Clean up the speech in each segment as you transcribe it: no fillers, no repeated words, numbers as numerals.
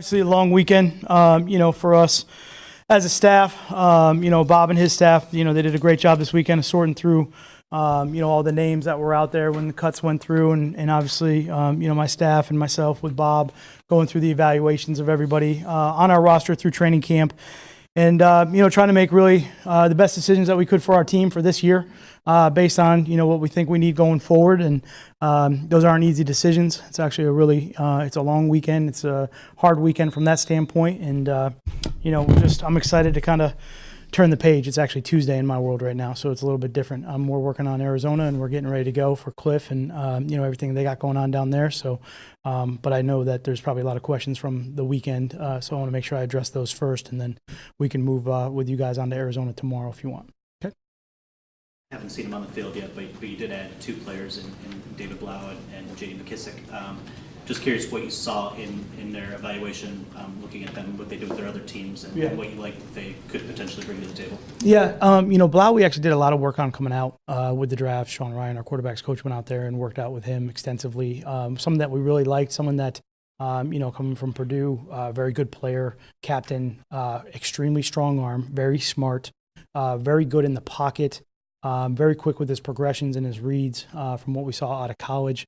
Obviously, a long weekend, for us as a staff. Bob and his staff, they did a great job this weekend of sorting through, all the names that were out there when the cuts went through. And obviously, my staff and myself with Bob going through the evaluations of everybody on our roster through training camp. And, trying to make really the best decisions that we could for our team for this year based on, what we think we need going forward. And those aren't easy decisions. It's actually it's a long weekend. It's a hard weekend from that standpoint. And, I'm excited to kind of turn the page. It's actually Tuesday in my world right now, so it's a little bit different. We're working on Arizona, and we're getting ready to go for Cliff and, everything they got going on down there. So, but I know that there's probably a lot of questions from the weekend, so I want to make sure I address those first, and then we can move with you guys on to Arizona tomorrow if you want. Okay. I haven't seen him on the field yet, but you did add two players in David Blau and J.D. McKissick. Just curious what you saw in their evaluation, looking at them, what they did with their other teams, and what you like that they could potentially bring to the table. Yeah, Blau, we actually did a lot of work on coming out with the draft. Sean Ryan, our quarterbacks coach, went out there and worked out with him extensively. Someone that we really liked, someone that, coming from Purdue, very good player, captain, extremely strong arm, very smart, very good in the pocket, very quick with his progressions and his reads from what we saw out of college.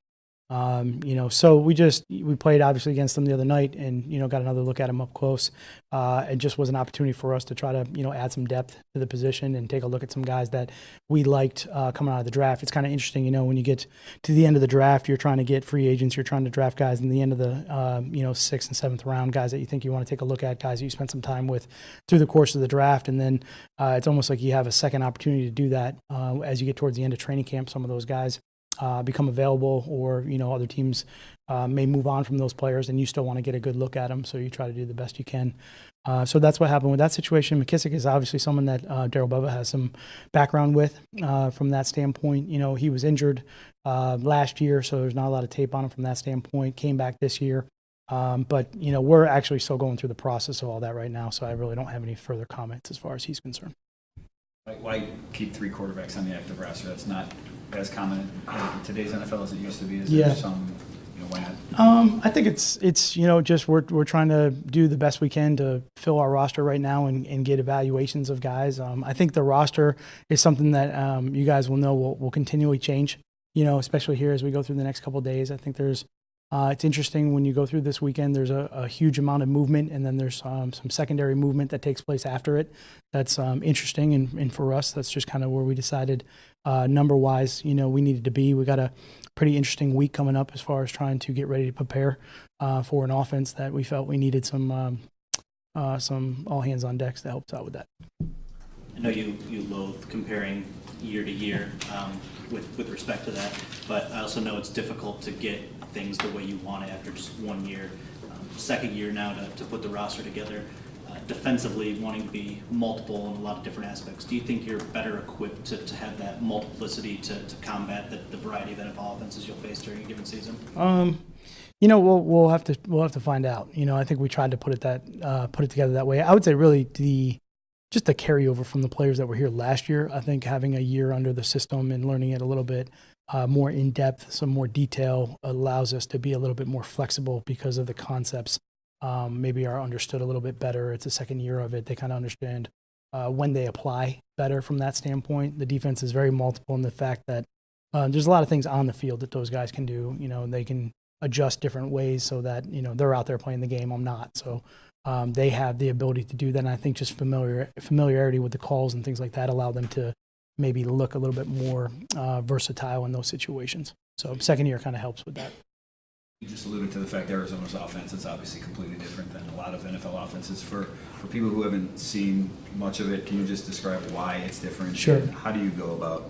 So we played obviously against them the other night and, got another look at him up close. It just was an opportunity for us to try to, add some depth to the position and take a look at some guys that we liked coming out of the draft. It's kind of interesting, when you get to the end of the draft, you're trying to get free agents, you're trying to draft guys in the end of the, 6th and 7th round, guys that you think you want to take a look at, guys that you spent some time with through the course of the draft. And then it's almost like you have a second opportunity to do that as you get towards the end of training camp. Some of those guys become available, or other teams may move on from those players, and you still want to get a good look at them, so you try to do the best you can. So that's what happened with that situation. McKissick is obviously someone that Darrell Bevell has some background with from that standpoint. He was injured last year, so there's not a lot of tape on him from that standpoint. Came back this year. But we're actually still going through the process of all that right now, so I really don't have any further comments as far as he's concerned. Why keep three quarterbacks on the active roster? That's not as common in today's NFL as it used to be. Is there some, why not? I think it's just we're trying to do the best we can to fill our roster right now and get evaluations of guys. I think the roster is something that you guys will know will continually change, especially here as we go through the next couple of days. I think there's it's interesting when you go through this weekend, there's a huge amount of movement, and then there's some secondary movement that takes place after it. That's interesting, and for us, that's just kind of where we decided number-wise, we needed to be. We got a pretty interesting week coming up as far as trying to get ready to prepare for an offense that we felt we needed some all hands on decks that helped out with that. I know you loathe comparing year to year with respect to that, but I also know it's difficult to get things the way you want it after just 1 year. Second year now to put the roster together. Defensively, wanting to be multiple in a lot of different aspects. Do you think you're better equipped to have that multiplicity to combat the variety of NFL offenses you'll face during a given season? We'll have to find out. I think we tried to put it together that way. I would say really just the carryover from the players that were here last year. I think having a year under the system and learning it a little bit more in depth, some more detail, allows us to be a little bit more flexible because of the concepts. Maybe are understood a little bit better. It's the second year of it. They kind of understand when they apply better from that standpoint. The defense is very multiple in the fact that there's a lot of things on the field that those guys can do. They can adjust different ways so that, they're out there playing the game. I'm not. So they have the ability to do that. And I think just familiarity with the calls and things like that allow them to maybe look a little bit more versatile in those situations. So second year kind of helps with that. You just alluded to the fact Arizona's offense is obviously completely different than a lot of NFL offenses. For people who haven't seen much of it, can you just describe why it's different? Sure. And how do you go about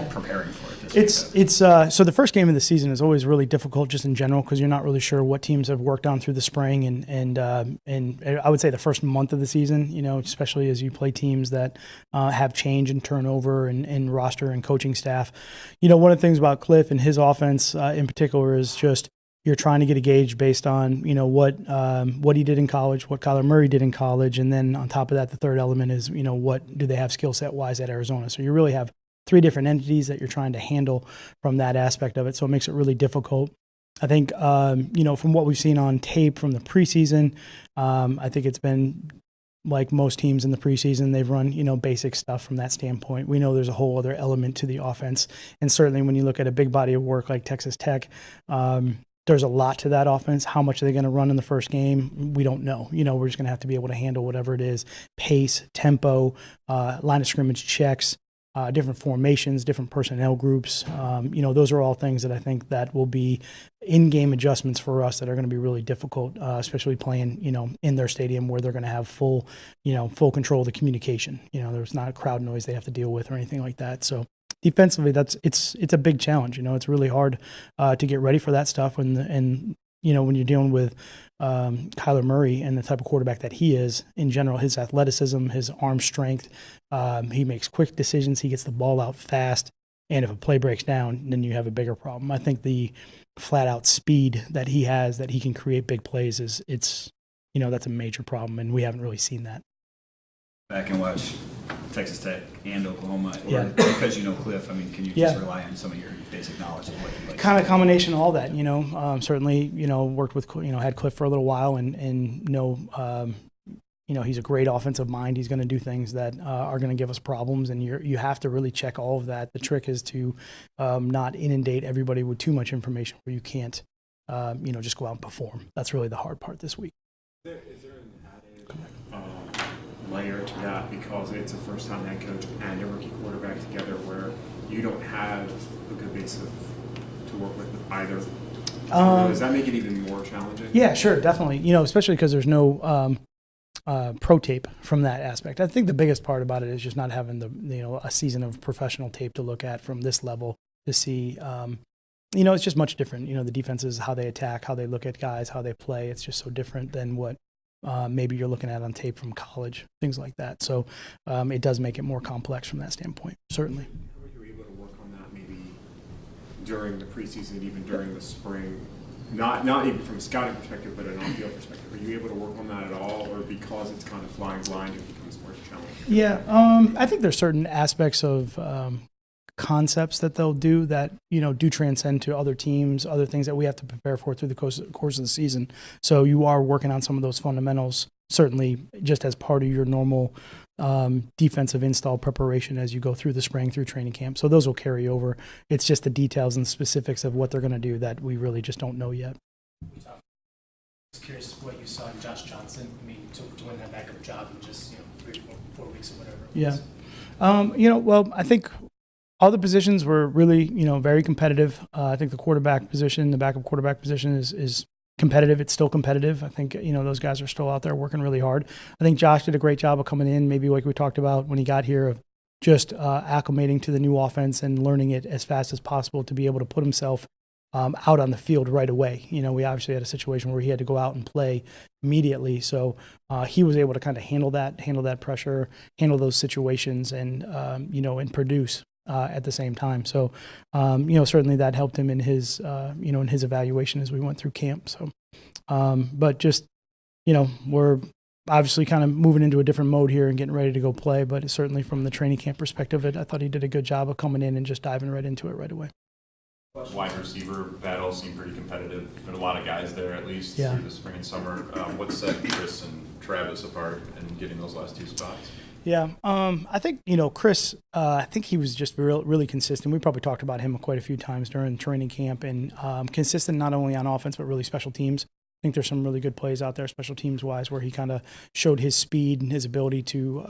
preparing for it? It's so the first game of the season is always really difficult just in general because you're not really sure what teams have worked on through the spring and I would say the first month of the season, especially as you play teams that have change and turnover and roster and coaching staff. One of the things about Cliff and his offense in particular is just you're trying to get a gauge based on, what he did in college, what Kyler Murray did in college, and then on top of that, the third element is, what do they have skill set wise at Arizona? So you really have three different entities that you're trying to handle from that aspect of it. So it makes it really difficult. I think, from what we've seen on tape from the preseason, I think it's been like most teams in the preseason, they've run, basic stuff from that standpoint. We know there's a whole other element to the offense. And certainly when you look at a big body of work like Texas Tech, there's a lot to that offense. How much are they going to run in the first game? We don't know. We're just going to have to be able to handle whatever it is, pace, tempo, line of scrimmage checks, different formations, different personnel groups. Those are all things that I think that will be in-game adjustments for us that are going to be really difficult, especially playing, in their stadium where they're going to have full control of the communication. There's not a crowd noise they have to deal with or anything like that. So defensively, it's a big challenge. It's really hard to get ready for that stuff. And when you're dealing with Kyler Murray and the type of quarterback that he is, in general, his athleticism, his arm strength, he makes quick decisions. He gets the ball out fast. And if a play breaks down, then you have a bigger problem. I think the flat-out speed that he has, that he can create big plays, that's a major problem, and we haven't really seen that. Back and watch Texas Tech and Oklahoma, or Yeah. because Cliff, can you just rely on some of your basic knowledge of what you like? Kind of combination of all that, certainly, worked with, had Cliff for a little while and know, he's a great offensive mind. He's going to do things that are going to give us problems, and you have to really check all of that. The trick is to not inundate everybody with too much information where you can't, just go out and perform. That's really the hard part this week. Is there an added layer to that because it's a first-time head coach and a rookie quarterback together where you don't have a good base to work with either? Does that make it even more challenging? Yeah, sure, definitely. Especially because there's no pro tape from that aspect. I think the biggest part about it is just not having a season of professional tape to look at from this level to see. It's just much different. The defenses, how they attack, how they look at guys, how they play. It's just so different than what maybe you're looking at on tape from college, things like that. So it does make it more complex from that standpoint, certainly. Were you able to work on that maybe during the preseason, even during the spring? Not even from a scouting perspective, but an on-field perspective. Are you able to work on that at all, or because it's kind of flying blind, it becomes more challenging? Yeah, I think there's certain aspects of concepts that they'll do that do transcend to other teams, other things that we have to prepare for through the course of the season. So you are working on some of those fundamentals, certainly just as part of your normal defensive install preparation as you go through the spring, through training camp. So those will carry over. It's just the details and specifics of what they're going to do that we really just don't know yet. I was curious what you saw in Josh Johnson. To win that backup job in just 3 or 4 weeks or whatever it was. Yeah. Well, I think all the positions were really, very competitive. I think the quarterback position, the backup quarterback position is competitive. It's still competitive. I think, those guys are still out there working really hard. I think Josh did a great job of coming in, maybe like we talked about when he got here, of just acclimating to the new offense and learning it as fast as possible to be able to put himself out on the field right away. We obviously had a situation where he had to go out and play immediately. So he was able to kind of handle that pressure, handle those situations, and, and produce at the same time. So, certainly that helped him in his, in his evaluation as we went through camp. So, but just, we're obviously kind of moving into a different mode here and getting ready to go play. But certainly from the training camp perspective, I thought he did a good job of coming in and just diving right into it right away. Wide receiver battle seemed pretty competitive. There are a lot of guys there, at least through the spring and summer. What set Chris and Travis apart in getting those last 2 spots? Yeah, I think, Chris, I think he was just really consistent. We probably talked about him quite a few times during training camp, and consistent not only on offense, but really special teams. I think there's some really good plays out there, special teams-wise, where he kind of showed his speed and his ability to,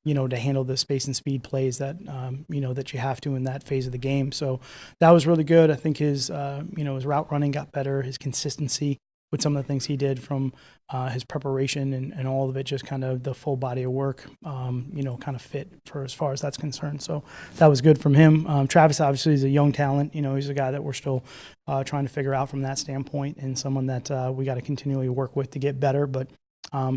to handle the space and speed plays that, that you have to in that phase of the game. So that was really good. I think his, his route running got better, his consistency with some of the things he did from his preparation and all of it, just kind of the full body of work, kind of fit for as far as that's concerned. So that was good from him. Travis obviously is a young talent. He's a guy that we're still trying to figure out from that standpoint, and someone that we got to continually work with to get better, but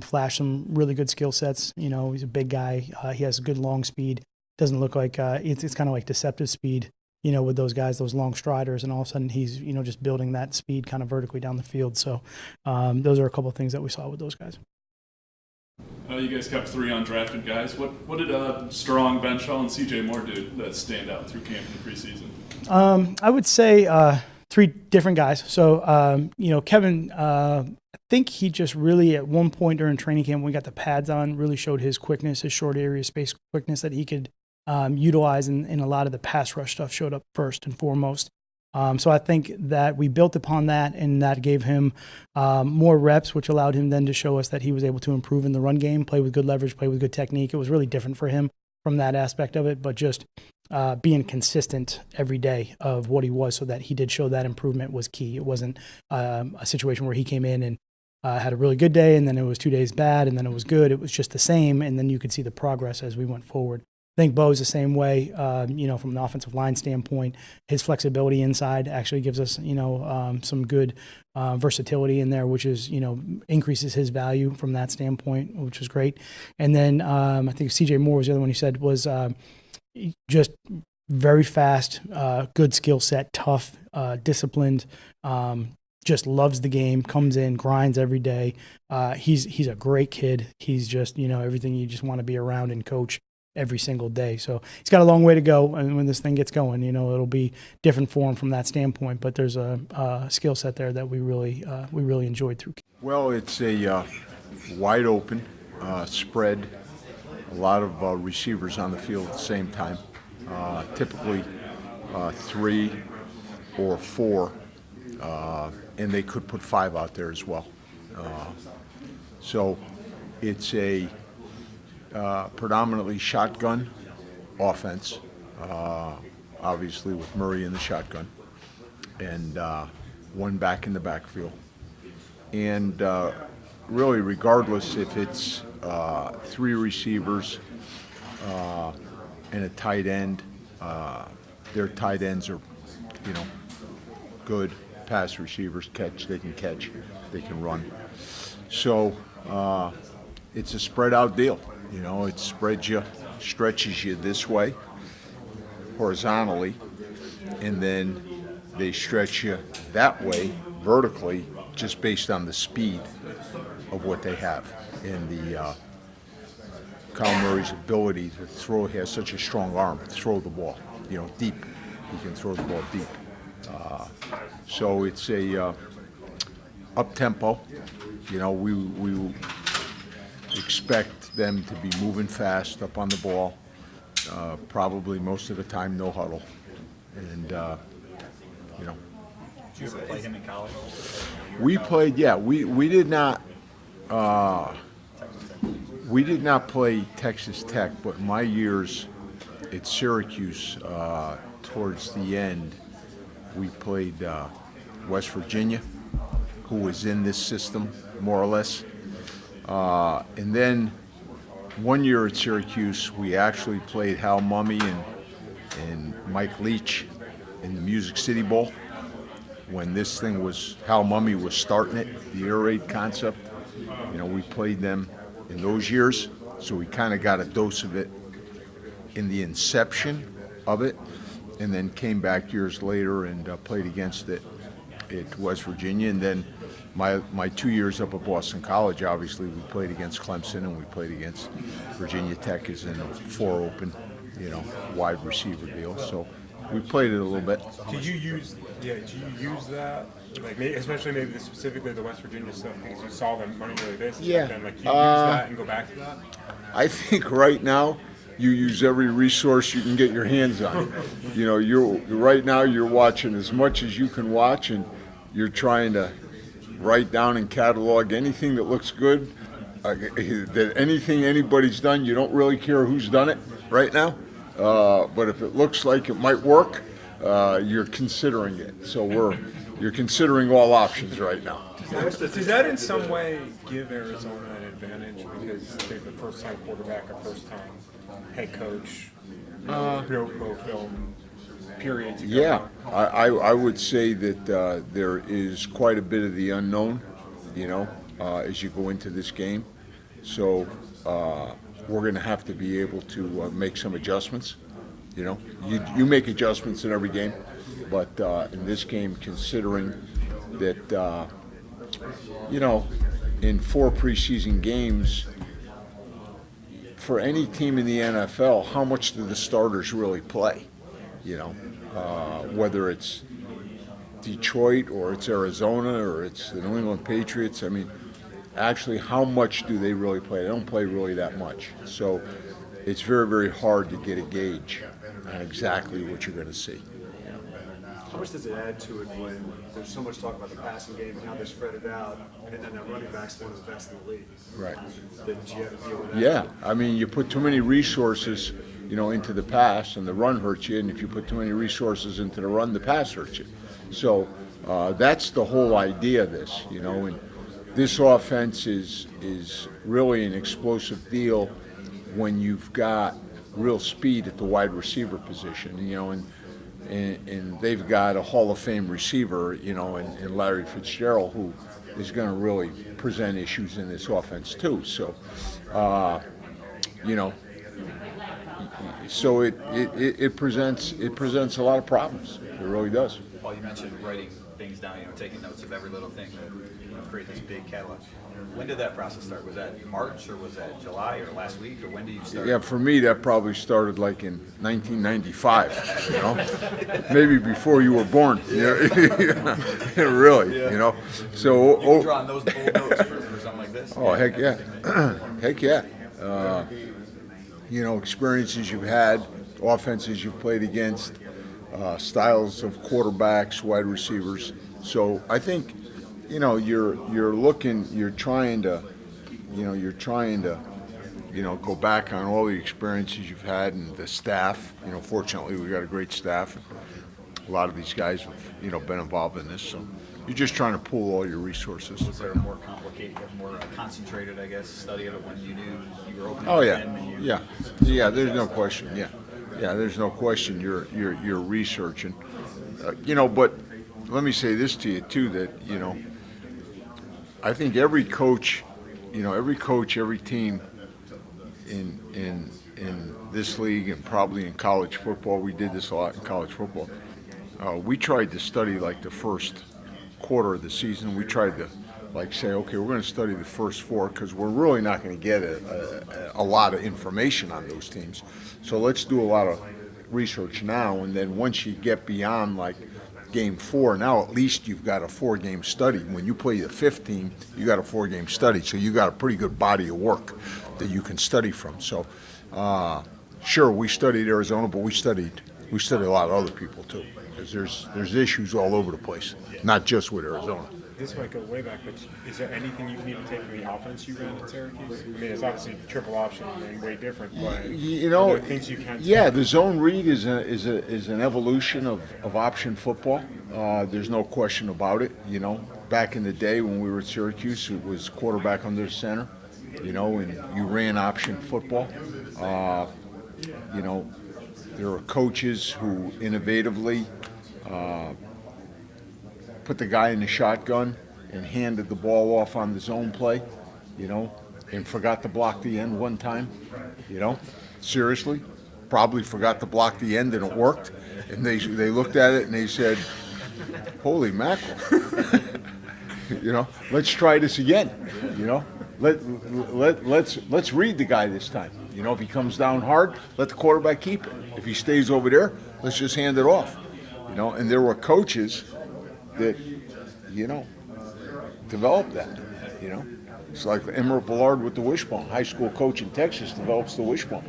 flash some really good skill sets. He's a big guy. He has good long speed. Doesn't look like it's kind of like deceptive speed, with those guys, those long striders, and all of a sudden he's, just building that speed kind of vertically down the field. So those are a couple of things that we saw with those guys. You guys kept 3 undrafted guys. What did Strong, Ben Shaw, and C.J. Moore do that stand out through camp in the preseason? I would say three different guys. So, Kevin, I think he just really at one point during training camp when we got the pads on really showed his quickness, his short area space quickness that he could utilize in a lot of the pass rush stuff showed up first and foremost. So I think that we built upon that, and that gave him more reps, which allowed him then to show us that he was able to improve in the run game, play with good leverage, play with good technique. It was really different for him from that aspect of it, but just being consistent every day of what he was so that he did show that improvement was key. It wasn't a situation where he came in and had a really good day and then it was 2 days bad and then it was good. It was just the same, and then you could see the progress as we went forward. I think Bo's the same way, from an offensive line standpoint. His flexibility inside actually gives us, some good versatility in there, which is, increases his value from that standpoint, which is great. And then I think CJ Moore was the other one he said was just very fast, good skill set, tough, disciplined, just loves the game, comes in, grinds every day. He's a great kid. He's just, everything you just want to be around and coach every single day. So he's got a long way to go, and when this thing gets going, it'll be different for him from that standpoint. But there's a skill set there that we really enjoyed through. Well, it's a wide open spread. A lot of receivers on the field at the same time. Typically 3 or 4, and they could put 5 out there as well. So it's a predominantly shotgun offense, obviously with Murray in the shotgun, and one back in the backfield. And really, regardless if it's 3 receivers and a tight end, their tight ends are, good pass receivers. They can catch, they can run. So it's a spread out deal. It spreads you, stretches you this way, horizontally, and then they stretch you that way, vertically, just based on the speed of what they have. And the Kyle Murray's ability to throw, he has such a strong arm, throw the ball, deep. He can throw the ball deep. So it's a up-tempo. We expect them to be moving fast up on the ball, probably most of the time no huddle, and Did you ever play him in college? we played. Yeah, we did not play Texas Tech, but my years at Syracuse, towards the end, we played West Virginia, who was in this system more or less. And then one year at Syracuse, we actually played Hal Mumme and Mike Leach in the Music City Bowl. When this thing was, Hal Mumme was starting it, the air raid concept. We played them in those years, so we kind of got a dose of it in the inception of it, and then came back years later and played against it at West Virginia. And then my 2 years up at Boston College, obviously, we played against Clemson and we played against Virginia Tech as in a 4 open, wide receiver deal. So we played it a little bit. Did you use that, especially maybe specifically the West Virginia stuff, because you saw them running really this? Yeah. And then, you use that and go back to that? I think right now you use every resource you can get your hands on. Right now you're watching as much as you can watch, and you're trying to write down and catalog anything that looks good, that anything anybody's done. You don't really care who's done it right now, but if it looks like it might work, you're considering it. So you're considering all options right now. Does that in some way give Arizona an advantage because they're the first-time quarterback, a first-time head coach, pro film, period? Yeah, I would say that there is quite a bit of the unknown, as you go into this game. So we're going to have to be able to make some adjustments. You make adjustments in every game, but in this game, considering that, in 4 preseason games, for any team in the NFL, how much do the starters really play? Whether it's Detroit or it's Arizona or it's the New England Patriots. I mean, actually, how much do they really play? They don't play really that much. So it's very, very hard to get a gauge on exactly what you're going to see. How much does it add to it when there's so much talk about the passing game and how they spread it out, and then that running back's one of the best in the league? Right. Did you have to deal with that? Yeah, I mean, you put too many resources, into the pass, and the run hurts you. And if you put too many resources into the run, the pass hurts you. So that's the whole idea of this, And this offense is really an explosive deal when you've got real speed at the wide receiver position, and they've got a Hall of Fame receiver, in Larry Fitzgerald, who is going to really present issues in this offense too. So, so it presents a lot of problems. It really does. Paul, you mentioned writing things down, taking notes of every little thing to create this big catalog. When did that process start? Was that March or was that July or last week, or when did you start? Yeah, for me that probably started like in 1995. Maybe before you were born. Really, Yeah. So. You can draw on those bold notes for something like this. Oh, heck yeah, heck yeah. Experiences you've had, offenses you've played against, styles of quarterbacks, wide receivers. So I think, you're trying to go back on all the experiences you've had and the staff. Fortunately we got a great staff. A lot of these guys have, been involved in this. So you're just trying to pool all your resources. Was there a more complicated, more concentrated, I guess, study of it when you knew you were opening? Oh yeah, yeah. There's no question. Yeah, there's no question. You're researching. But let me say this to you too. That I think every coach, every team in this league and probably in college football. We did this a lot in college football. We tried to study like the first quarter of the season. We tried to say, okay, we're going to study the first four because we're really not going to get a lot of information on those teams. So let's do a lot of research now, and then once you get beyond game 4, now at least you've got a 4-game study. When you play the 5th team, you got a 4-game study, so you got a pretty good body of work that you can study from. So sure, we studied Arizona, but we studied a lot of other people too, because there's issues all over the place, not just with Arizona. This might go way back, but is there anything you need to take from the offense you ran at Syracuse? I mean, it's obviously triple option and way different, but are there things you can take? Yeah, the zone read is an evolution of option football. There's no question about it. Back in the day when we were at Syracuse, it was quarterback under the center, and you ran option football. There are coaches who innovatively put the guy in the shotgun and handed the ball off on the zone play, and forgot to block the end one time, seriously, probably forgot to block the end and it worked, and they looked at it and they said, holy mackerel, let's try this again, let's read the guy this time. If he comes down hard, let the quarterback keep it. If he stays over there, let's just hand it off. And there were coaches that, developed that, It's like Emerald Ballard with the wishbone. High school coach in Texas develops the wishbone,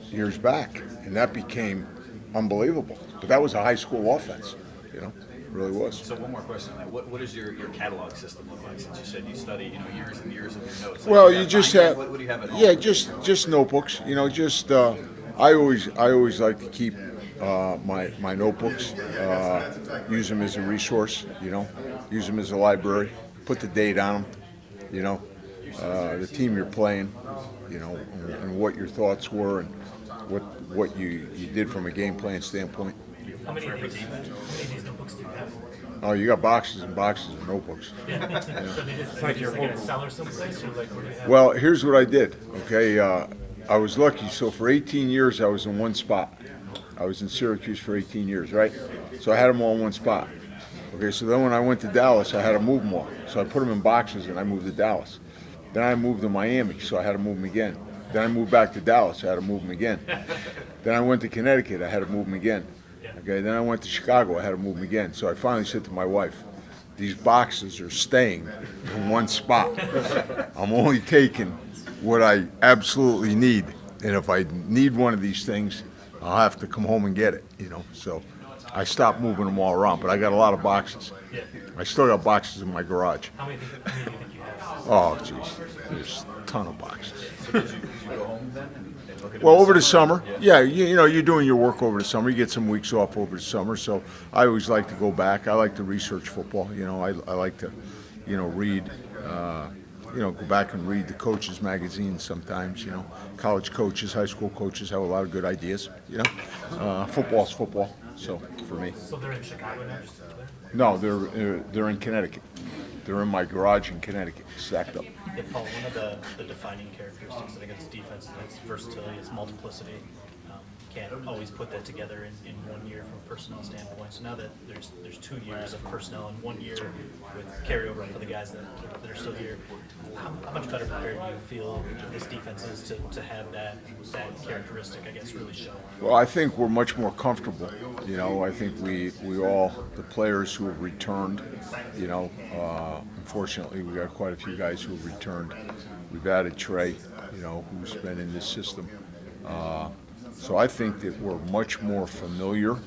years back. And that became unbelievable. But that was a high school offense, it really was. So one more question on that. What does your catalog system look like? Since you said you study, years and years of your notes. Well, you just have, what do you have at home? yeah, just notebooks. I always like to keep my notebooks, use them as a resource, use them as a library, put the date on them, the team you're playing, and what your thoughts were and what you did from a game plan standpoint. How many of these notebooks do you have? Oh, you got boxes and boxes of notebooks. Yeah. So it's like you're in a cellar someplace, or what do you have? Well, here's what I did, okay? I was lucky. So for 18 years, I was in one spot. I was in Syracuse for 18 years, right? So I had them all in one spot. Okay, so then when I went to Dallas, I had to move them all. So I put them in boxes and I moved to Dallas. Then I moved to Miami, so I had to move them again. Then I moved back to Dallas, I had to move them again. Then I went to Connecticut, I had to move them again. Okay, then I went to Chicago. I had to move them again. So I finally said to my wife, these boxes are staying in one spot. I'm only taking what I absolutely need. And if I need one of these things, I'll have to come home and get it, you know. So I stopped moving them all around, but I got a lot of boxes. I still got boxes in my garage. How many do you think you have? Oh, geez, there's a ton of boxes. So did you go home then and look at it Well, this over the summer, Yeah. you know, you're doing your work over the summer. You get some weeks off over the summer, so I always like to go back. I like to research football. You know, I like to, you know, read. You know, go back and read the coaches' magazines sometimes. You know, college coaches, high school coaches have a lot of good ideas. You know, football's football. So for me, So they're in Chicago now? Just there? no, they're in Connecticut. They're in my garage in Connecticut, stacked up. Yeah, Paul, one of the defining characteristics, I think, of this defense is its versatility, its multiplicity. Can't always put that together in 1 year from a personnel standpoint. So now that there's 2 years of personnel and 1 year with carryover for the guys that are still here, how much better prepared do you feel this defense is to have that characteristic, I guess, really show? Well, I think we're much more comfortable. You know, I think we all, the players who have returned, you know, unfortunately we got quite a few guys who have returned. We've added Trey, you know, who's been in this system. So I think that we're much more familiar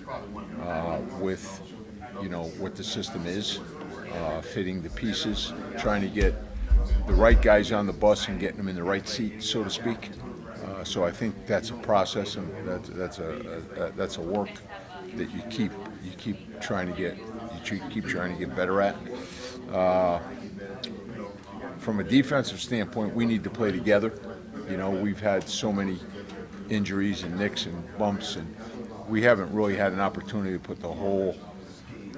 with, you know, what the system is, fitting the pieces, trying to get the right guys on the bus and getting them in the right seat, so to speak. So I think that's a process, and that's a work that you keep trying to get better at. From a defensive standpoint, we need to play together. You know, we've had so many injuries and nicks and bumps, and we haven't really had an opportunity to put the whole,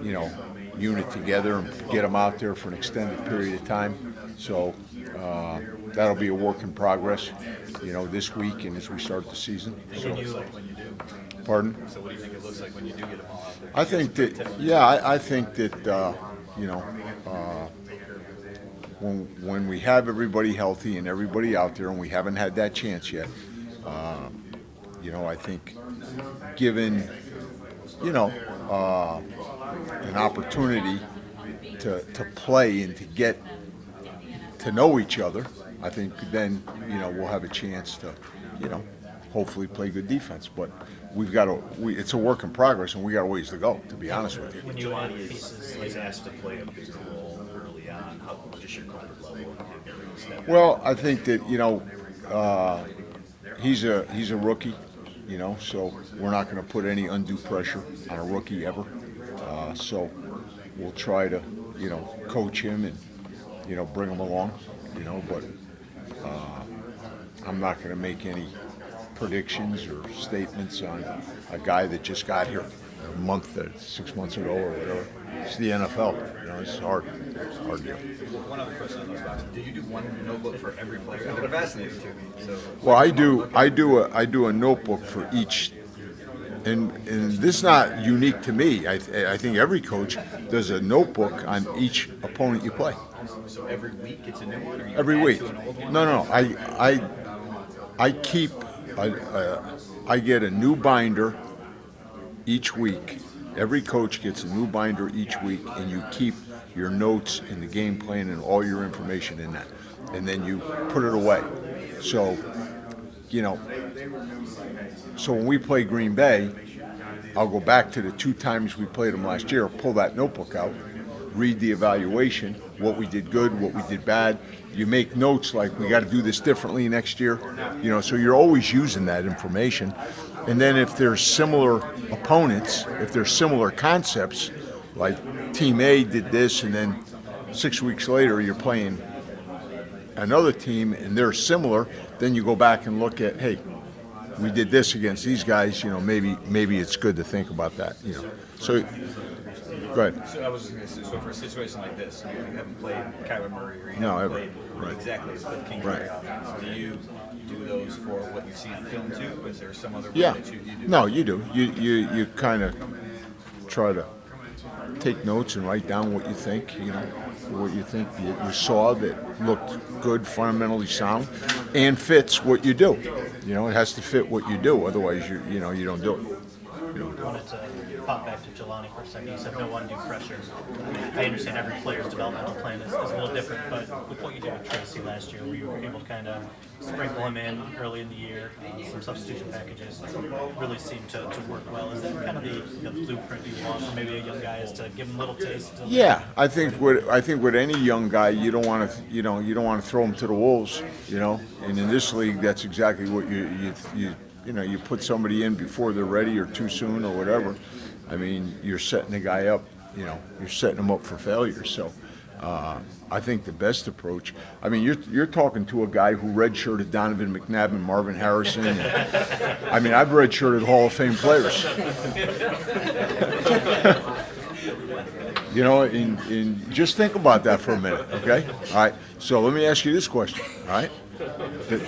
you know, unit together and get them out there for an extended period of time. So that'll be a work in progress, you know, this week and as we start the season. So, pardon? So what do you think it looks like when you do get them all out there? I think that, yeah, I think that, you know, when we have everybody healthy and everybody out there, and we haven't had that chance yet, you know, I think given, you know, an opportunity to play and to get to know each other, I think then, you know, we'll have a chance to, you know, hopefully play good defense. But we've got to, it's a work in progress, and we got a ways to go, to be honest with you. When you add pieces, he's asked to play a bigger role early on, how just your comfort level of step? Well, I think that, you know, he's a rookie, you know, so we're not going to put any undue pressure on a rookie ever. So we'll try to, you know, coach him and, you know, bring him along, you know, but I'm not going to make any predictions or statements on a guy that just got here a month, 6 months ago or whatever. It's the NFL, you know, it's hard deal. One other question on those boxes. Do you do one notebook for every player? They're fascinating to me. So, well, I do a notebook for each, and this is not unique to me. I think every coach does a notebook on each opponent you play. So every week it's a new one? Or you Every add week. to an old one? No, I keep, I get a new binder each week. Every coach gets a new binder each week, and you keep your notes and the game plan and all your information in that. And then you put it away. So, you know, so when we play Green Bay, I'll go back to the 2 times we played them last year, pull that notebook out, read the evaluation, what we did good, what we did bad. You make notes like, we got to do this differently next year, you know, so you're always using that information. And then if there's similar opponents, if there's similar concepts, like Team A did this, and then 6 weeks later you're playing another team and they're similar, then you go back and look at, hey, we did this against these guys, you know, maybe it's good to think about that, you know. So, go ahead. So I was going to say, so for a situation like this, you haven't played Kyler Murray or you No, haven't ever. played Right. exactly as Cliff Right. Kingsbury. Do you do those for what you see on film too? Is there some other way Yeah. that you do? No, you do. You kind of try to take notes and write down what you think, you know, what you think you saw that looked good, fundamentally sound, and fits what you do. You know, it has to fit what you do. Otherwise, you don't do it. You don't do it. wanted to pop back to Jelani for a second. You said no undue pressure. I understand every player's developmental plan is a little different, but with what you did with Tracy last year, where you were able to kind of sprinkle him in early in the year, some substitution packages really seemed to work well. Is that kind of the blueprint you want for maybe a young guy, is to give him a little taste? Yeah, I think with any young guy, you don't want to throw him to the wolves, And in this league, that's exactly what you put somebody in before they're ready or too soon or whatever. I mean, you're setting the guy up, you're setting him up for failure. So I think the best approach, I mean, you're talking to a guy who redshirted Donovan McNabb and Marvin Harrison. I mean, I've redshirted Hall of Fame players. And just think about that for a minute, okay? All right, so let me ask you this question, all right?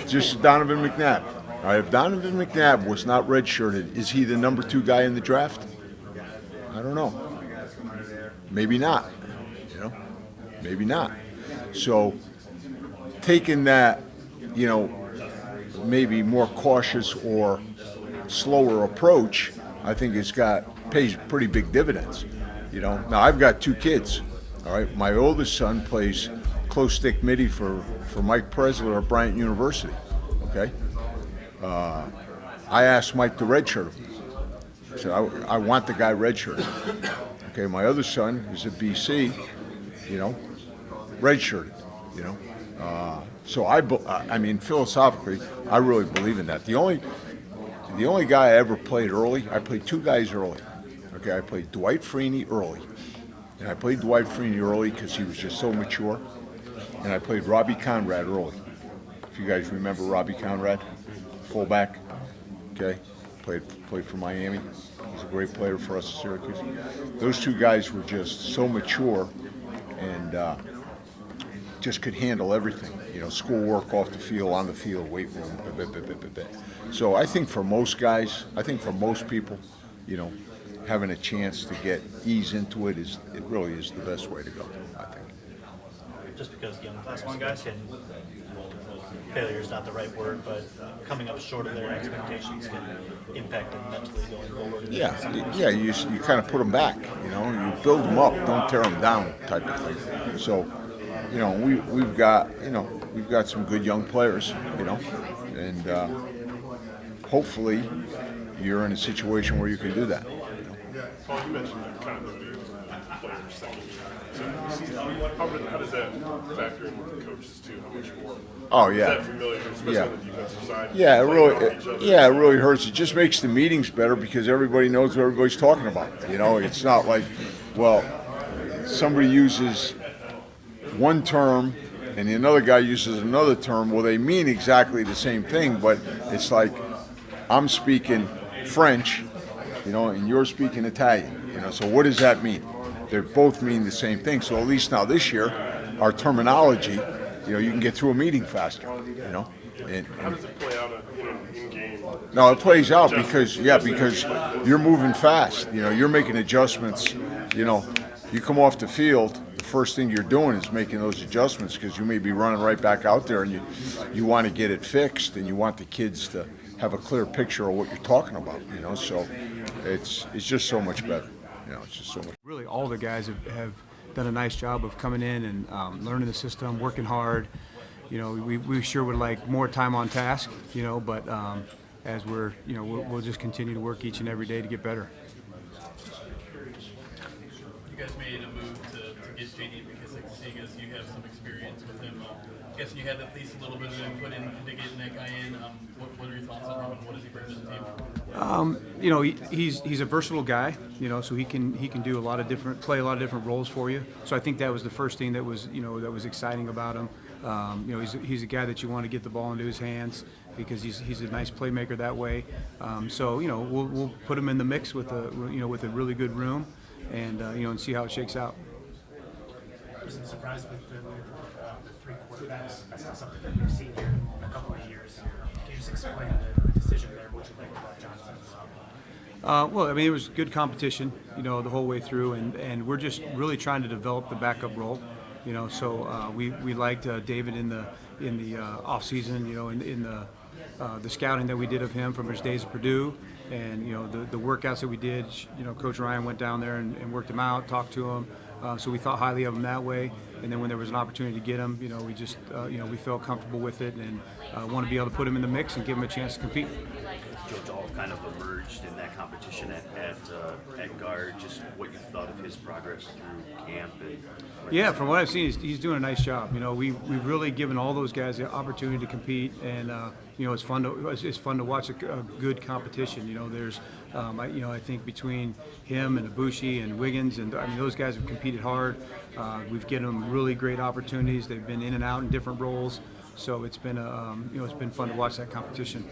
Just Donovan McNabb. All right, if Donovan McNabb was not redshirted, is he the number 2 guy in the draft? I don't know. Maybe not, maybe not. So taking that, maybe more cautious or slower approach, I think pays pretty big dividends. Now I've got 2 kids. All right, my oldest son plays close stick midi for Mike Presler at Bryant University. Okay, I asked Mike to redshirt him. I said I want the guy redshirted. Okay, my other son is at BC. Redshirted. So I mean philosophically, I really believe in that. The only guy I ever played early, I played 2 guys early. Okay, I played Dwight Freeney early. And I played Dwight Freeney early because he was just so mature. And I played Robbie Conrad early. If you guys remember Robbie Conrad, fullback. Okay, played for Miami. He's a great player for us at Syracuse. Those 2 guys were just so mature and just could handle everything. Schoolwork off the field, on the field, weight room. So I think for most guys, for most people, having a chance to ease into it really is the best way to go, I think. Just because young Class 1 guys can, failure is not the right word, but coming up short of their expectations can impact them mentally going forward. Yeah, you kind of put them back, you build them up, don't tear them down type of thing. So, we've got some good young players, and hopefully you're in a situation where you can do that. Paul, you mentioned continuity of players second year. How does that factor in with the coaches too? How much more? Oh yeah. Is that familiar, especially on the defensive side? Yeah, it really hurts. It just makes the meetings better because everybody knows what everybody's talking about. It's not like, well, somebody uses one term and the another guy uses another term. Well, they mean exactly the same thing, but it's like I'm speaking French, and you're speaking Italian, so what does that mean? They both mean the same thing. So at least now this year, our terminology, you can get through a meeting faster, And how does it play out in game? No, it plays out because you're moving fast. You're making adjustments. You come off the field, the first thing you're doing is making those adjustments because you may be running right back out there and you want to get it fixed and you want the kids to have a clear picture of what you're talking about. So it's just so much better. It's just so much. Really, all the guys have done a nice job of coming in and learning the system, working hard. We sure would like more time on task, but as we'll just continue to work each and every day to get better. You guys made a move to get JD because seeing as you have some experience with him, I guess you had at least a little bit of input into getting that guy in. What are your thoughts on him and what does he bring to the team? He's a versatile guy, so he can play a lot of different roles for you. So I think that was the first thing that was exciting about him. He's a guy that you want to get the ball into his hands because he's a nice playmaker that way. So we'll put him in the mix with a really good room and see how it shakes out. Was it surprised with the 3 quarterbacks? That's not something that we've seen here in a couple of years. Can you just explain the decision there, what you think about Johnson? Well, I mean, it was good competition, the whole way through, and we're just really trying to develop the backup role, So we liked David in the off season, in the the scouting that we did of him from his days at Purdue, and the workouts that we did. Coach Ryan went down there and worked him out, talked to him. So we thought highly of him that way. And then when there was an opportunity to get him, we just we felt comfortable with it and want to be able to put him in the mix and give him a chance to compete. Joe Dahl kind of emerged in that competition at guard. Just what you thought of his progress through camp and. Yeah, from what I've seen, he's doing a nice job. We've really given all those guys the opportunity to compete, and it's fun to watch a good competition. There's I think between him and Ibushi and Wiggins, and those guys have competed hard. We've given them really great opportunities. They've been in and out in different roles, so it's been it's been fun to watch that competition.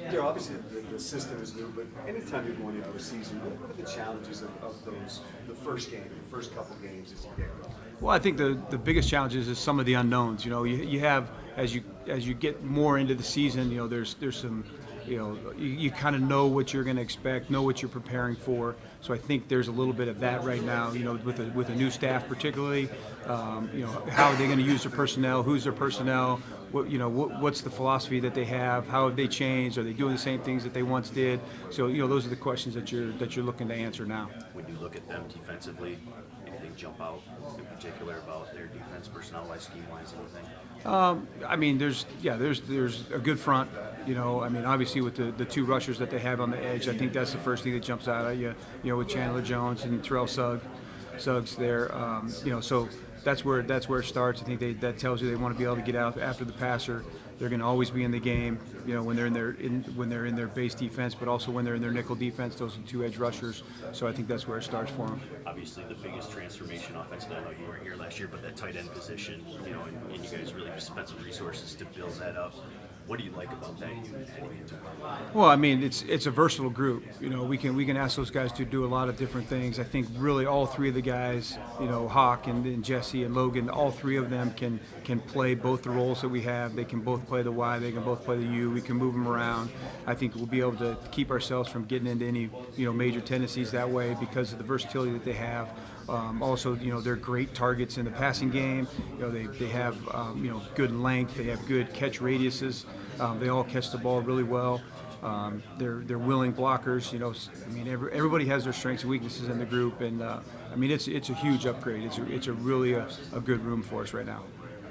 Yeah, obviously the system is new, but anytime you're going into a season, what are the challenges of the first game, the first couple games as you get going? Well, I think the biggest challenges is some of the unknowns. You have as you get more into the season, there's some, you kind of know what you're going to expect, know what you're preparing for. So I think there's a little bit of that right now. With a new staff particularly, how are they going to use their personnel? Who's their personnel? What's the philosophy that they have? How have they changed? Are they doing the same things that they once did? So those are the questions that you're looking to answer now. When you look at them defensively, anything jump out in particular about their defense, personnel-wise, scheme-wise, anything? There's a good front. Obviously with the two rushers that they have on the edge, I think that's the first thing that jumps out at you. With Chandler Jones and Terrell Suggs there. So that's where it starts. I think that tells you they want to be able to get out after the passer. They're going to always be in the game. When they're in their base defense, but also when they're in their nickel defense. Those are the two edge rushers. So I think that's where it starts for them. Obviously, the biggest transformation offensively. I know you weren't here last year, but that tight end position. And you guys really spent some resources to build that up. What do you like about that? Well, it's a versatile group. We can ask those guys to do a lot of different things. I think really all three of the guys, Hawk and Jesse and Logan, all three of them can play both the roles that we have. They can both play the Y. They can both play the U. We can move them around. I think we'll be able to keep ourselves from getting into any major tendencies that way because of the versatility that they have. Also, they're great targets in the passing game. They have good length. They have good catch radiuses. They all catch the ball really well. They're willing blockers. Everybody has their strengths and weaknesses in the group, and it's a huge upgrade. It's a really a good room for us right now.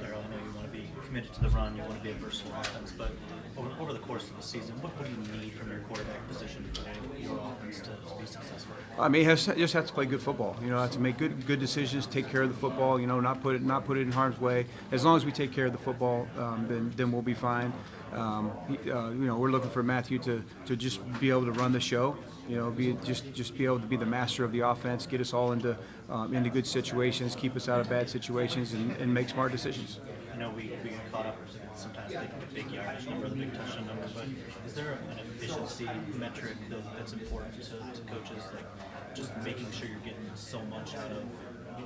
Darrell, I know you want to be committed to the run. You want to be a versatile offense, but over the course of the season, what do you need from your quarterback position for your offense to be successful? You just have to play good football. Have to make good decisions, take care of the football. Not put it in harm's way. As long as we take care of the football, then we'll be fine. We're looking for Matthew to just be able to run the show. Just be able to be the master of the offense, get us all into good situations, keep us out of bad situations, and make smart decisions. We get caught up sometimes thinking the big yardage number, the big touchdown number, but is there an efficiency metric that's important to coaches, like just making sure you're getting so much out of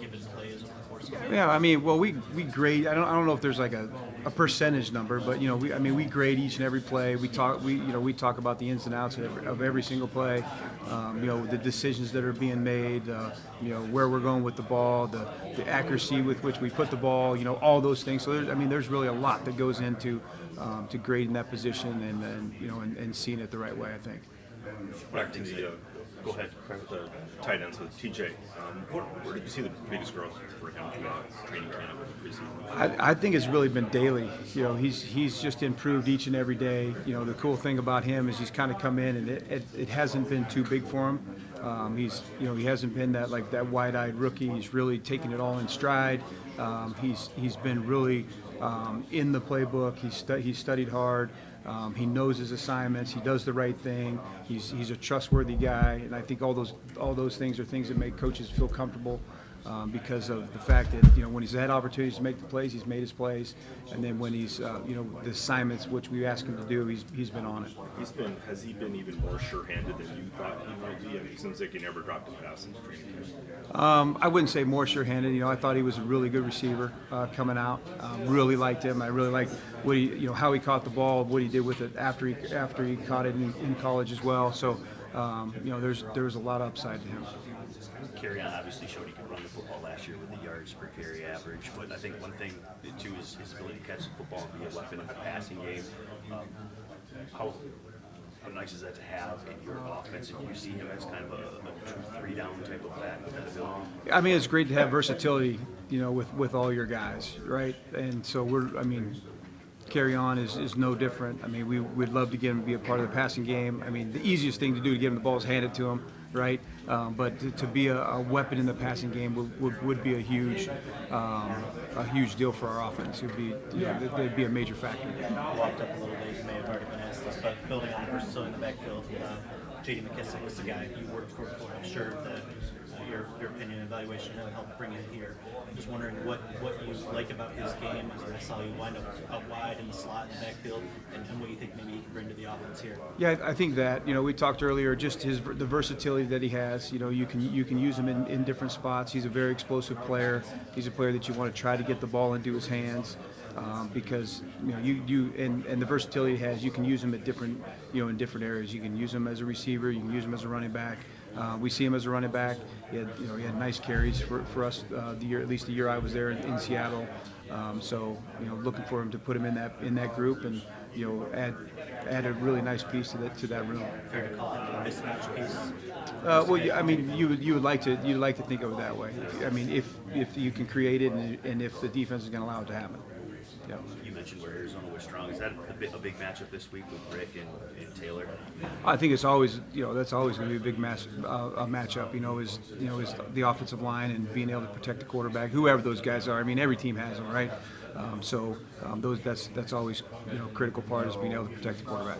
given play as a course? Yeah, we grade. I don't know if there's like a percentage number, but we grade each and every play. We talk about the ins and outs of every single play. The decisions that are being made. Where we're going with the ball, the accuracy with which we put the ball. All those things. So there's really a lot that goes into to grading that position and seeing it the right way, I think. Back to the go ahead with the tight ends with TJ. Where did you see the biggest growth for him throughout training camp preseason? I think it's really been daily. He's just improved each and every day. The cool thing about him is he's kind of come in and it hasn't been too big for him. He hasn't been that wide-eyed rookie. He's really taken it all in stride. He's been really in the playbook. He's studied hard. He knows his assignments. He does the right thing. He's a trustworthy guy, and I think all those things are things that make coaches feel comfortable because of the fact that when he's had opportunities to make the plays, he's made his plays, and then when he's the assignments which we ask him to do, he's been on it. Has he been even more sure-handed than you thought he might be? It seems like he never dropped a pass in training camp. I wouldn't say more sure-handed. I thought he was a really good receiver coming out. Really liked him. I really liked how he caught the ball, what he did with it after he caught it in college as well. So you know, there's a lot of upside to him. Carry on obviously showed he could run the football last year with the yards per carry average, but I think one thing too is his ability to catch the football and be a weapon in the passing game. How nice is that to have in your offense? And you see him as kind of a 2-3 down type of back with that ability? I mean, it's great to have versatility, you know, with all your guys, right? And so carry on is no different. I mean, we'd love to get him to be a part of the passing game. I mean, the easiest thing to do to get him the ball is hand it to him, right? But to be a weapon in the passing game would be a huge deal for our offense. It would be, you know, that'd be a major factor. I walked up a little late, you may have already been asked this, but building on the versatility in the backfield, J.D. McKissick is the guy you worked for before. I'm sure that your opinion and evaluation really helped bring it here. I'm just wondering what you like about his game. I saw you wind up out wide in the slot in the backfield, and what you think maybe he can bring to the offense here. Yeah, I think that, you know, we talked earlier, just the versatility that he has. You know, you can use him in different spots. He's a very explosive player. He's a player that you want to try to get the ball into his hands. Because you know and the versatility he has, you can use him at different, you know, in different areas. You can use him as a receiver, you can use him as a running back. We see him as a running back. He had nice carries for us at least the year I was there in Seattle. So you know, looking for him to put him in that group and, you know, add a really nice piece to that room. Fair to call him a mismatch piece? Well, yeah, I mean, you'd like to think of it that way. I mean, if you can create it and if the defense is going to allow it to happen. Yeah. You mentioned where Arizona was strong. Is that a big matchup this week with Rick and Taylor? I think it's always, you know, that's always going to be a big matchup. You know, is the offensive line and being able to protect the quarterback, whoever those guys are. I mean, every team has them, right? That's always, you know, critical part is being able to protect the quarterback.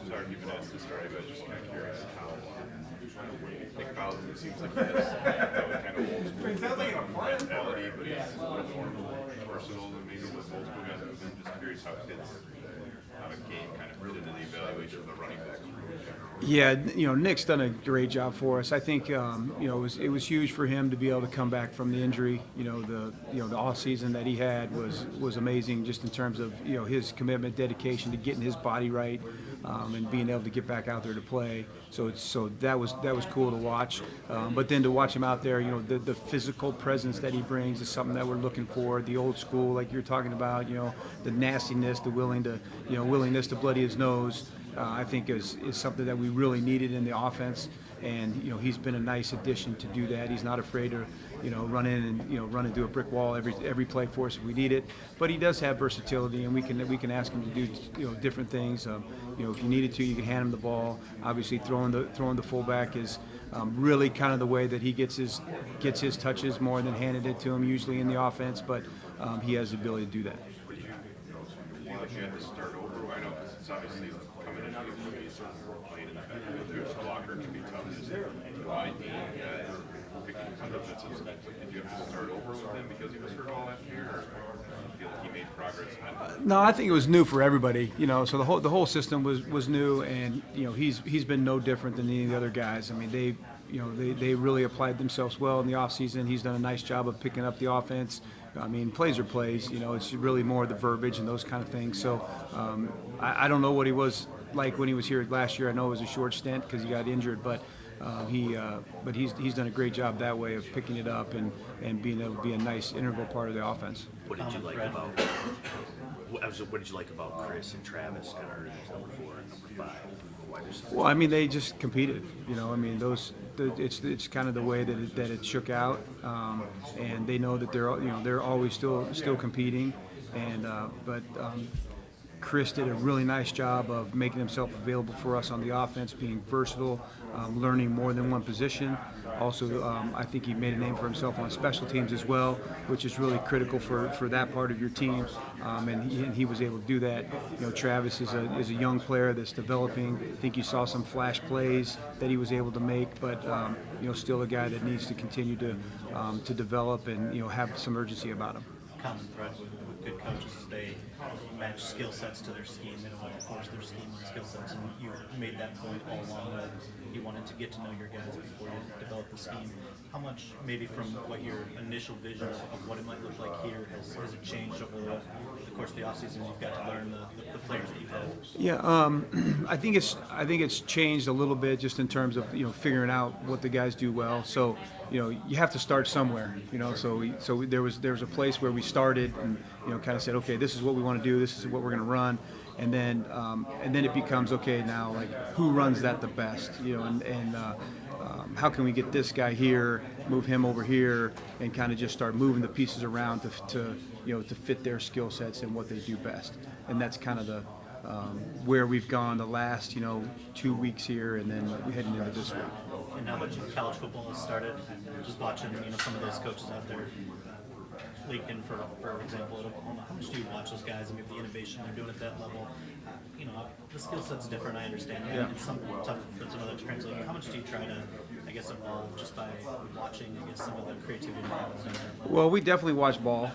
Sorry, you've been asked this already, but just kind of curious how when you think about it, it seems like he has kind of old school mentality, but he's more versatile than maybe what old school guys have been. Just curious how a game kind of fit into the evaluation of the running backs. Yeah, you know, Nick's done a great job for us. I think you know, it was huge for him to be able to come back from the injury. You know, the off season that he had was amazing, just in terms of, you know, his commitment, dedication to getting his body right, and being able to get back out there to play. So that was cool to watch. But then to watch him out there, you know, the physical presence that he brings is something that we're looking for. The old school, like you're talking about, you know, the nastiness, the willingness to bloody his nose. I think is something that we really needed in the offense, and you know, he's been a nice addition to do that. He's not afraid to, you know, run in and, you know, run into a brick wall every play for us if we need it. But he does have versatility, and we can ask him to do, you know, different things. You know, if you needed to, you can hand him the ball. Obviously, throwing the fullback is really kind of the way that he gets his touches more than handed it to him usually in the offense. But he has the ability to do that. You had to start over. I know because it's obviously coming into the movies or playing in the backfield. There's a blocker can be tough. Is there why picking kind of defensive steps? Did you have to start over with him because he was hurt all last year, or do you feel like he made progress? No, I think it was new for everybody. You know, so the whole system was new, and you know, he's been no different than any of the other guys. I mean, they really applied themselves well in the offseason. He's done a nice job of picking up the offense. I mean, plays are plays. You know, it's really more the verbiage and those kind of things. So I don't know what he was like when he was here last year. I know it was a short stint because he got injured, but he's done a great job that way of picking it up and being able to be a nice integral part of the offense. What did you like about? What did you like about Chris and Travis kind of earning number 4 and number 5? Well, I mean, they just competed. You know, I mean, it's kind of the way that it shook out, and they know that they're always still competing, and but Chris did a really nice job of making himself available for us on the offense, being versatile, learning more than one position. Also, I think he made a name for himself on special teams as well, which is really critical for that part of your team. And he was able to do that. You know, Travis is a young player that's developing. I think you saw some flash plays that he was able to make, but you know, still a guy that needs to continue to develop and, you know, have some urgency about him. Common thread with good coaches is they match skill sets to their scheme. They don't want to force their scheme on skill sets. And you made that point all along that you wanted to get to know your guys before you develop the scheme. How much, maybe from what your initial vision of what it might look like here, has it changed over the course of the offseason? You've got to learn the players that you've had. Yeah, I think it's changed a little bit just in terms of figuring out what the guys do well. So you have to start somewhere. So there was a place where we started and kind of said, okay, this is what we want to do, this is what we're going to run, and then it becomes, okay, now like who runs that the best, and how can we get this guy here, move him over here, and kind of just start moving the pieces around to fit their skill sets and what they do best. And that's kind of the where we've gone the last 2 weeks here, and then we're heading into this week. And now that college football has started, just watching some of those coaches out there, Lincoln, for example, at Oklahoma, how much do you watch those guys and the innovation they're doing at that level? The skill set's different, I understand. Yeah. It's some tough for some other to translate. How much do you try to, evolve just by watching, some of the creativity that happens in there? Well, we definitely watch ball.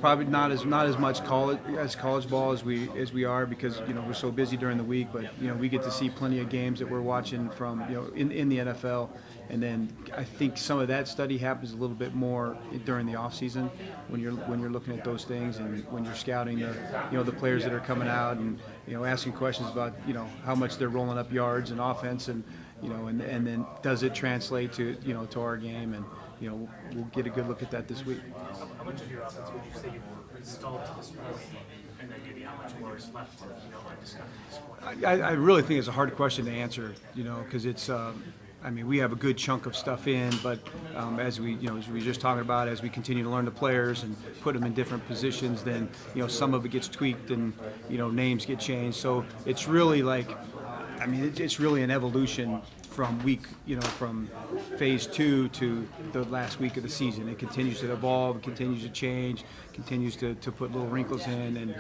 Probably not as much college ball as we are, because we're so busy during the week. But we get to see plenty of games that we're watching from in the NFL. And then I think some of that study happens a little bit more during the off season when you're looking at those things, and when you're scouting the players that are coming out, and asking questions about how much they're rolling up yards and offense, and and then does it translate to to our game, and we'll get a good look at that this week. How much of your offense would you say you've installed to this point, and then maybe how much more is left to discover this point? I really think it's a hard question to answer, because it's. We have a good chunk of stuff in, but as we were just talking about, as we continue to learn the players and put them in different positions, then some of it gets tweaked, and names get changed. So it's really it's really an evolution from from phase 2 to the last week of the season. It continues to evolve, continues to change, continues to put little wrinkles in, and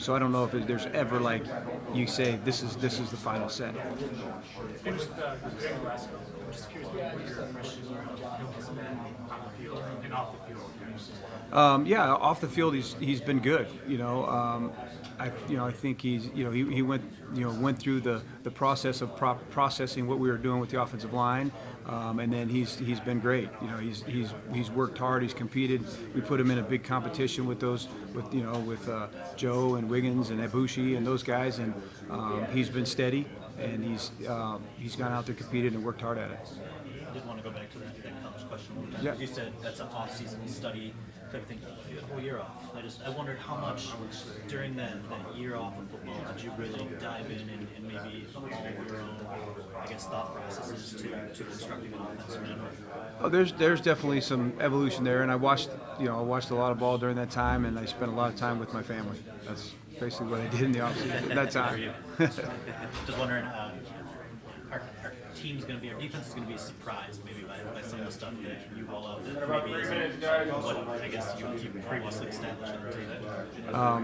so I don't know if there's ever you say this is the final set. And just during the last, I'm just curious what your impressions are of this man on the field and off the field. Yeah, off the field he's been good. I think he went through the process of processing what we were doing with the offensive line, and then he's been great. He's worked hard. He's competed. We put him in a big competition with Joe and Wiggins and Ibushi and those guys, and he's been steady, and he's gone out there, competed, and worked hard at it. I did want to go back to that college question. Yeah. You said that's an off-season study type of thing. The whole year off. I wondered how much during that year off of football did you really dive in and maybe evolve your own, thought processes to constructing an offense in general? Oh, there's definitely some evolution there, and I watched a lot of ball during that time, and I spent a lot of time with my family. That's basically what I did in the offseason at that time. Just wondering, our defense is going to be surprised maybe by some of the stuff that you roll out that maybe isn't what you previously established on the team.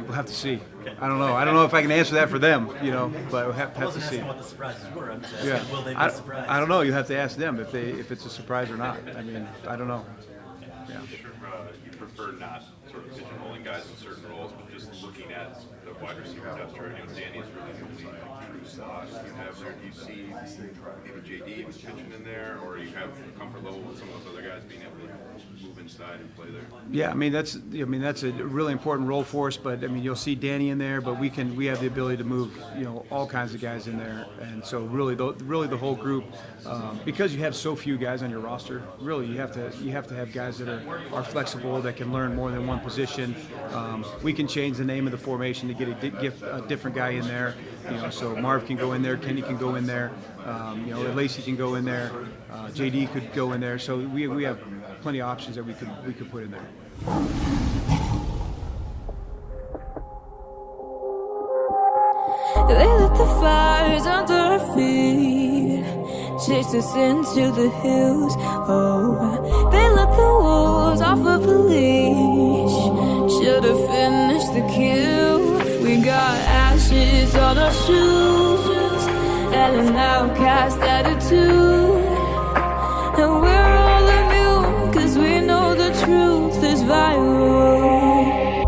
We'll have to see. Okay. I don't know. I don't know if I can answer that for them, but we'll have to see. I wasn't asking what the surprises were. I'm just asking, will they be surprised? I don't know. You have to ask them if it's a surprise or not. I don't know. Yeah. You prefer not sort of pigeonholing guys in certain roles, but just looking at the wide receiver depth chart. Danny's really the only true slot you have there. Do you see maybe JD was pitching in there, or you have a comfort level with some of those other guys being able to move inside and play there? Yeah, that's a really important role for us. But you'll see Danny in there, but we have the ability to move all kinds of guys in there, and so really the whole group, because you have so few guys on your roster. Really, you have to have guys that are flexible, that can learn more than one position. We can change the name of the formation to get a different guy in there. So Marv can go in there, Kenny can go in there, Lacey can go in there, JD could go in there. So we have plenty of options that we could put in there. They lit the fires under our feet, chased us into the hills. Oh, they let the wolves off of a leash. Should've finished the kill. We got ashes on our shoes and an outcast attitude, and we're all immune 'cause we know the truth is viral.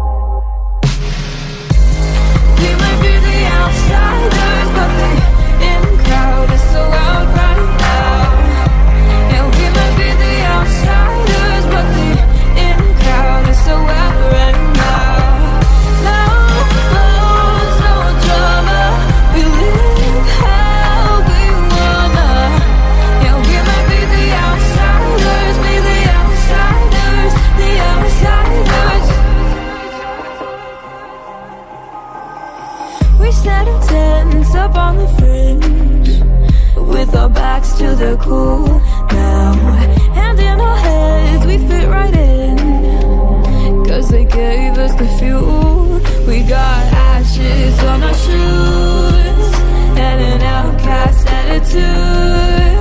backs to the cool now. Hand in our heads, we fit right in, 'cause they gave us the fuel. We got ashes on our shoes and an outcast attitude.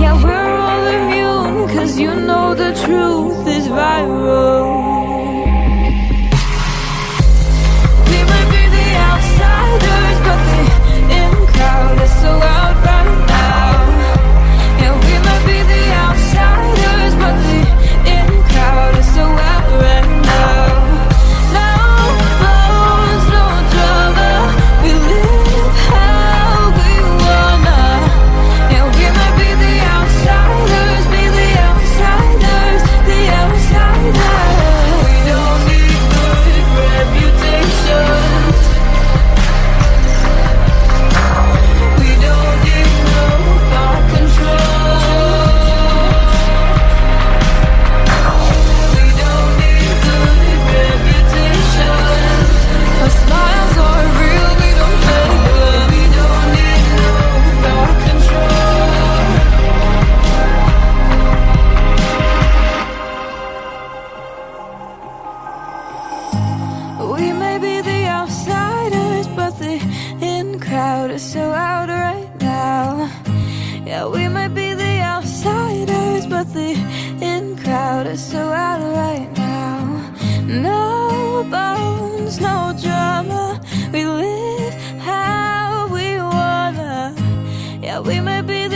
Yeah, we're all immune, 'cause you know the truth is viral. We might be the outsiders, but the in crowd is so out right now. Yeah, we might be the outsiders, but the in crowd is so out right now. No bones, no drama, we live how we wanna. Yeah, we might be the outsiders, the outsiders. We don't need good reputations. We don't need no thought control. We don't need good reputations. Our smiles are real, we don't fake them. We don't need no thought control. We may be the outsiders, but the in crowd is so out right now. Yeah, we might be the outsiders, but the in crowd is so out right now. No bones, no drama, we live how we wanna. Yeah, we might be the